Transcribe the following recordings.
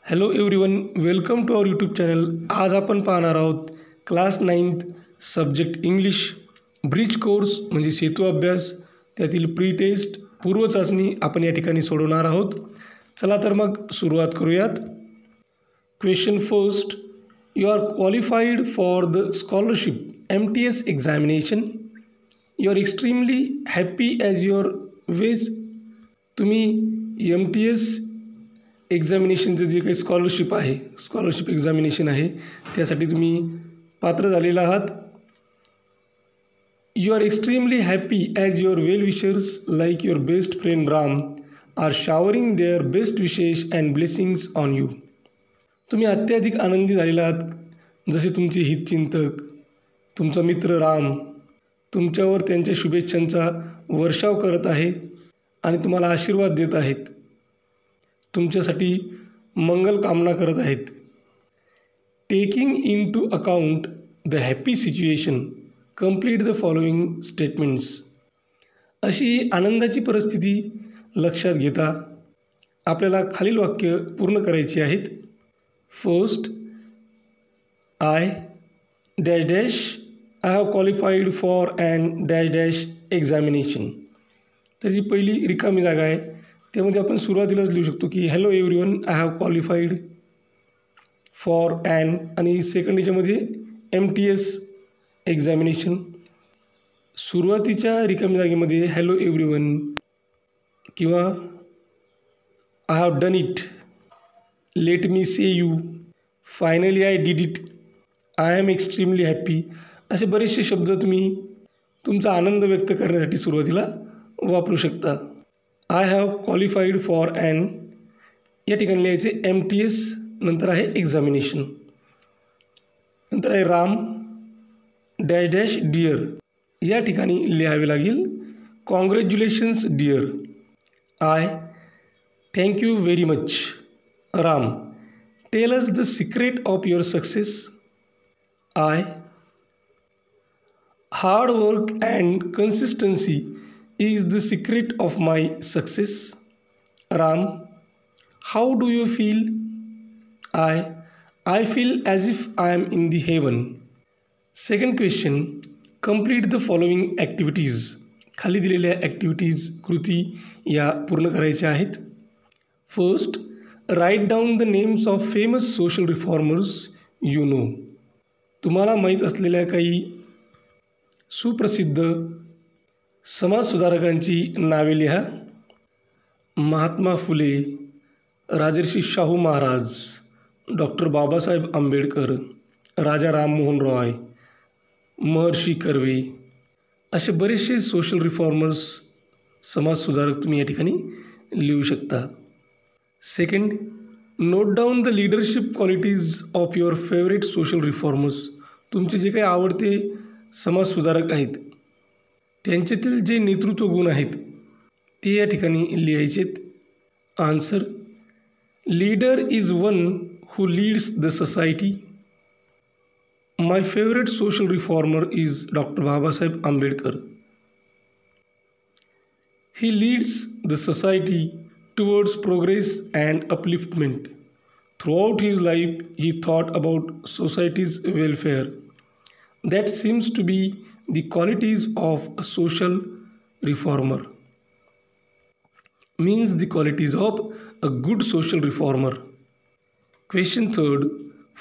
Hello everyone, welcome to our YouTube channel. आज आपण पाहणार आहोत class 9th subject English bridge course म्हणजे सेतू अभ्यास, त्यातील प्री टेस्ट पूर्व चाचणी आपण या ठिकाणी सोडवणार आहोत. चला तर मग सुरुवात करूयात. Question first, you are qualified for the scholarship MTS examination. You are extremely happy as your ways. तुम्ही MTS एक्झामिनेशनचं जे काही स्कॉलरशिप एक्झामिनेशन आहे त्यासाठी तुम्ही पात्र झालेला आहात. You are extremely happy as your well wishers like your best friend Ram are showering their best wishes and blessings on you. तुम्ही अत्याधिक आनंदी झालेला आहात जसे तुमचे हितचिंतक तुमचा मित्र राम तुमच्यावर त्यांच्या शुभेच्छांचा वर्षाव करत आहे आणि तुम्हाला आशीर्वाद देत आहेत, तुमच्यासाठी मंगल कामना करत आहेत. Taking into account the happy situation complete the following statements. अशी आनंदाची परिस्थिती लक्षात घेता आपल्याला खालील वाक्य पूर्ण करायची आहेत. First, I dash dash I have qualified for and dash dash examination. तर जी पहिली रिकामी जागा आहे त्यामध्ये आपण सुरुवातीलाच लिहू शकतो की hello everyone, I have qualified for and, आणि सेकंड याच्यामध्ये MTS एक्झामिनेशन. सुरुवातीच्या रिकाम्या जागेमध्ये हॅलो एव्हरीवन किंवा I have done it, let me say you, finally I did it, I am extremely happy, असे बरेचसे शब्द तुम्ही तुमचा आनंद व्यक्त करण्यासाठी सुरुवातीला वापरू शकता. I have qualified for and या ठिकाणी लिहायचे MTS, नंतर आहे एक्झामिनेशन, नंतर आहे राम डॅश डॅश डिअर. या ठिकाणी लिहावे लागेल congratulations dear. I thank you very much Ram, tell us the secret of your success. I hard work and consistency is the secret of my success. Ram, how do you feel? I feel as if I am in the heaven. Second question, complete the following activities. खाली दिलेल्या activities कृती या पूर्ण करायच्या आहेत. First, write down the names of famous social reformers you know. तुम्हाला माहीत असलेल्या काही सुप्रसिद्ध समाजसुधारकांची नावे लिहा. महात्मा फुले, राजर्षी शाहू महाराज, डॉक्टर बाबासाहेब आंबेडकर, राजा राममोहन रॉय, महर्षी कर्वे, असे बरेचसे सोशल रिफॉर्मर्स समाजसुधारक तुम्ही या ठिकाणी लिहू शकता. Second, note down the leadership qualities of your favourite social reformers. तुमचे जे काही आवडते समाजसुधारक आहेत त्यांच्यातील जे नेतृत्व गुण आहेत ते या ठिकाणी लिहायचेत. Answer, leader is one who leads the society. My favourite social reformer is doctor Babasaheb Ambedkar. He leads the society towards progress and upliftment. Throughout his life he thought about society's welfare. That seems to be the qualities of a social reformer. Means the qualities of a good social reformer. Question third,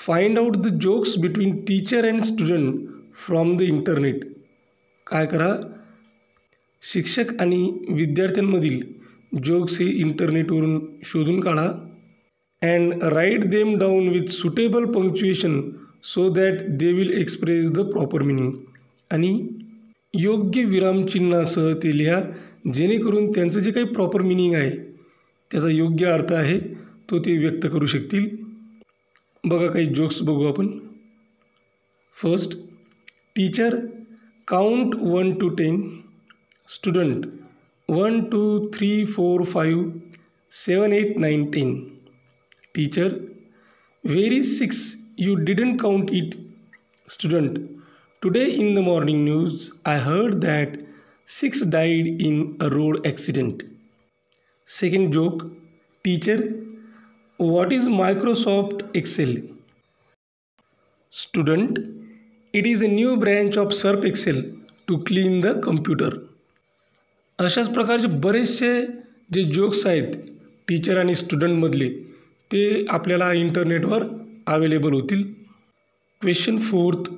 find out the jokes between teacher and student from the internet. काय करा, शिक्षक आणि विद्यार्थ्यांमधील jokes हे इंटरनेटवरून शोधून काढा. and write them down with suitable punctuation so that they will express the proper meaning. आणि योग्य विरामचिन्हासह ते लिहा जेणेकरून त्यांचं जे काही प्रॉपर मिनिंग आहे त्याचा योग्य अर्थ आहे तो ते व्यक्त करू शकतील. बघा काही जोक्स बघू आपण. First, teacher count 1 to 10. Student 1 2 3 4 5 7 8 9 10. Teacher, where is 6? You didn't count it. Student, today in the morning news I heard that 6 died in a road accident. Second joke, teacher, What is Microsoft Excel? Student, it is a new branch of SERP Excel to clean the computer. अशाच प्रकारचे बरेचसे जे jokes आहेत teacher आणि स्टुडंटमधले ते आपल्याला इंटरनेटवर available होतील. Question 4th,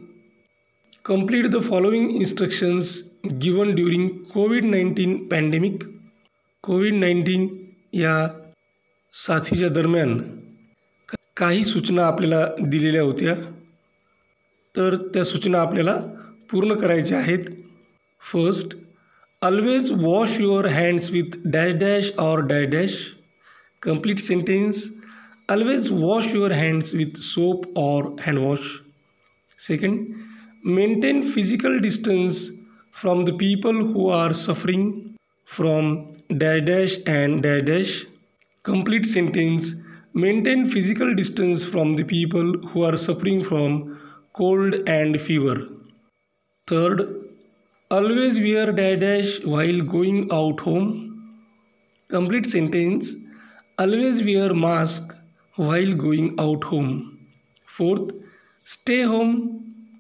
complete the following instructions given during कोविड-19 पॅन्डेमिक. कोविड-19 या साथीच्या दरम्यान काही सूचना आपल्याला दिलेल्या होत्या, तर त्या सूचना आपल्याला पूर्ण करायच्या आहेत. First, always wash your hands with dash dash or dash dash. Complete sentence, always wash your hands with soap or handwash. Second, maintain physical distance from the people who are suffering from dash dash and dash dash. Complete sentence, maintain physical distance from the people who are suffering from cold and fever. Third, always wear dash dash while going out home. Complete sentence, always wear mask while going out home. Fourth, stay home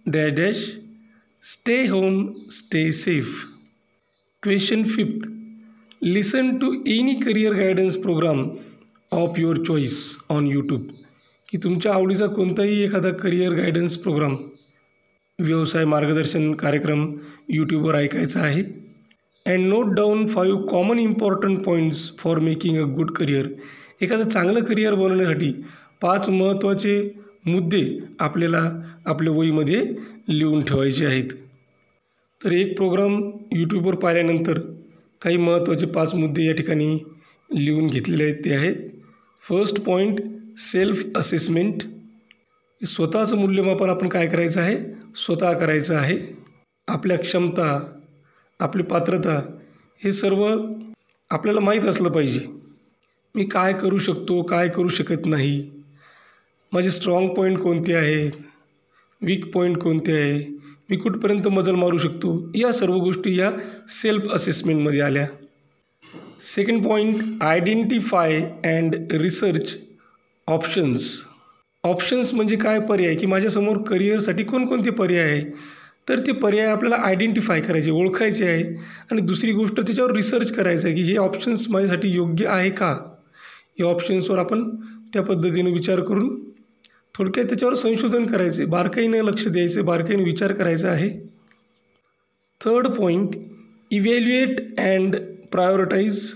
dash dash, stay home, stay safe. Question 5th, listen to any career guidance program of your choice on YouTube. की तुमच्या आवडीचा कोणताही एखादा career guidance programme, व्यवसाय मार्गदर्शन कार्यक्रम यूट्यूबवर ऐकायचा आहे. And note down 5 common important points for making a good career. एखादं चांगलं करिअर बनवण्यासाठी 5 महत्त्वाचे मुद्दे आपल्याला आपल्या वहीमध्ये लिहून ठेवायचे आहेत. तर एक प्रोग्राम यूट्यूबवर पाहिल्यानंतर काही महत्त्वाचे 5 मुद्दे या ठिकाणी लिहून घेतलेले आहेत. ते आहेत, फर्स्ट पॉईंट, सेल्फ असेसमेंट. स्वतःचं मूल्यमापन आपण काय करायचं आहे, स्वतः करायचं आहे. आपल्या क्षमता, आपली पात्रता हे सर्व आपल्याला माहीत असलं पाहिजे. मी काय करू शकतो, काय करू शकत नाही, माझे स्ट्रॉंग पॉईंट कोणते आहे, वीक पॉईंट कोणते आहे, मी कुठपर्यंत मजल मारू शकतो, या सर्व गोष्टी या सेल्फ असेसमेंटमध्ये आल्या. Second point, identify and research options. Options म्हणजे काय, पर्याय, की माझ्यासमोर करिअरसाठी कोणकोणते पर्याय आहे, तर ते पर्याय आपल्याला आयडेंटिफाय करायचे, ओळखायचे आहे. आणि दुसरी गोष्ट त्याच्यावर रिसर्च करायचं आहे की हे ऑप्शन्स माझ्यासाठी योग्य आहे का. या ऑप्शन्सवर आपण त्या पद्धतीने विचार करून थोडक्यात त्याच्यावर संशोधन करायचे, बारकाईने लक्ष द्यायचे, बारकाईने विचार करायचा आहे. Third point, evaluate and prioritise.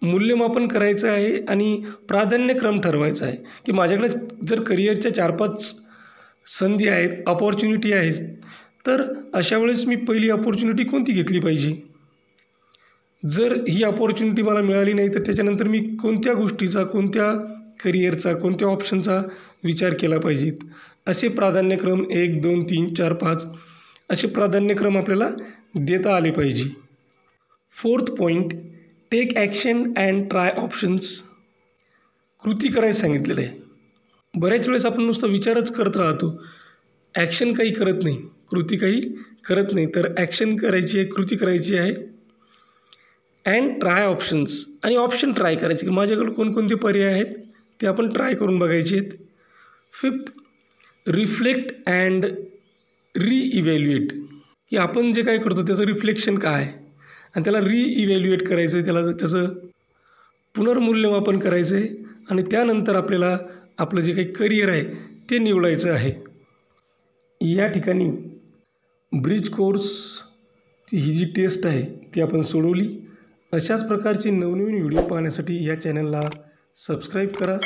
मूल्यमापन करायचं आहे आणि प्राधान्यक्रम ठरवायचा आहे की माझ्याकडे जर करिअरच्या 4-5 संधी आहेत, अपॉर्च्युनिटी आहेत, तर अशा वेळेस मी पहिली अपॉर्च्युनिटी कोणती घेतली पाहिजे. जर ही अपॉर्च्युनिटी मला मिळाली नाही तर त्याच्यानंतर मी कोणत्या गोष्टीचा, कोणत्या करिअरचा, कोणत्या ऑप्शनचा विचार केला पाहिजेत. असे प्राधान्यक्रम 1, 2, 3, 4, 5 असे प्राधान्यक्रम आपल्याला देता आले पाहिजे. Fourth point, take action and try options. कृती करायला सांगितलेलं आहे. बऱ्याच वेळेस आपण नुसतं विचारच करत राहतो, ॲक्शन काही करत नाही, कृती काही करत नाही. तर ॲक्शन करायची आहे, कृती करायची आहे. अँड ट्राय ऑप्शन्स, आणि ऑप्शन ट्राय करायचे की माझ्याकडे कोणकोणते पर्याय आहेत ते आपण ट्राय करून बघायचे आहेत. फिफ्थ, रिफ्लेक्ट अँड रिइव्हॅल्युएट, की आपण जे काय करतो त्याचं रिफ्लेक्शन काय आहे आणि त्याला रिइव्हॅल्युएट करायचं आहे, त्याला त्याचं पुनर्मूल्यमापन करायचं आहे आणि त्यानंतर आपल्याला आपलं जे काही करिअर आहे ते निवडायचं आहे. या ठिकाणी ब्रिज कोर्स ही जी टेस्ट आहे ती आपण सोडवली. अशाच प्रकारचे नवनवीन व्हिडिओ पाहण्यासाठी या चॅनलला सबस्क्राईब करा.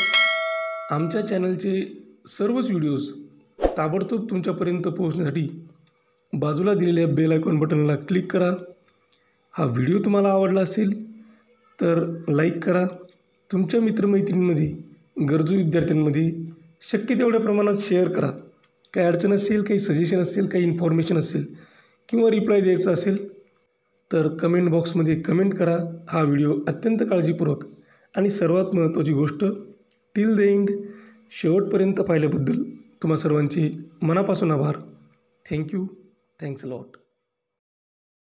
आमच्या चॅनलचे सर्वच व्हिडिओज ताबडतोब तुमच्यापर्यंत पोहोचण्यासाठी बाजूला दिलेल्या बेल आयकॉन बटनला क्लिक करा. हा व्हिडिओ तुम्हाला आवडला असेल तर लाईक करा. तुमच्या मित्रमैत्रिणींमध्ये, गरजू विद्यार्थ्यांमध्ये शक्य तेवढ्या प्रमाणात शेअर करा. काही अडचण असेल, काही सजेशन असेल, काही इन्फॉर्मेशन असेल किंवा रिप्लाय द्यायचा असेल तर कमेंट बॉक्समध्ये कमेंट करा. हा व्हिडिओ अत्यंत काळजीपूर्वक आणि सर्वात महत्त्वाची गोष्ट टिल द एंड, शेवटपर्यंत पाहिल्याबद्दल तुम्हा सर्वांचे मनापासून आभार. थँक्यू. Thanks a lot.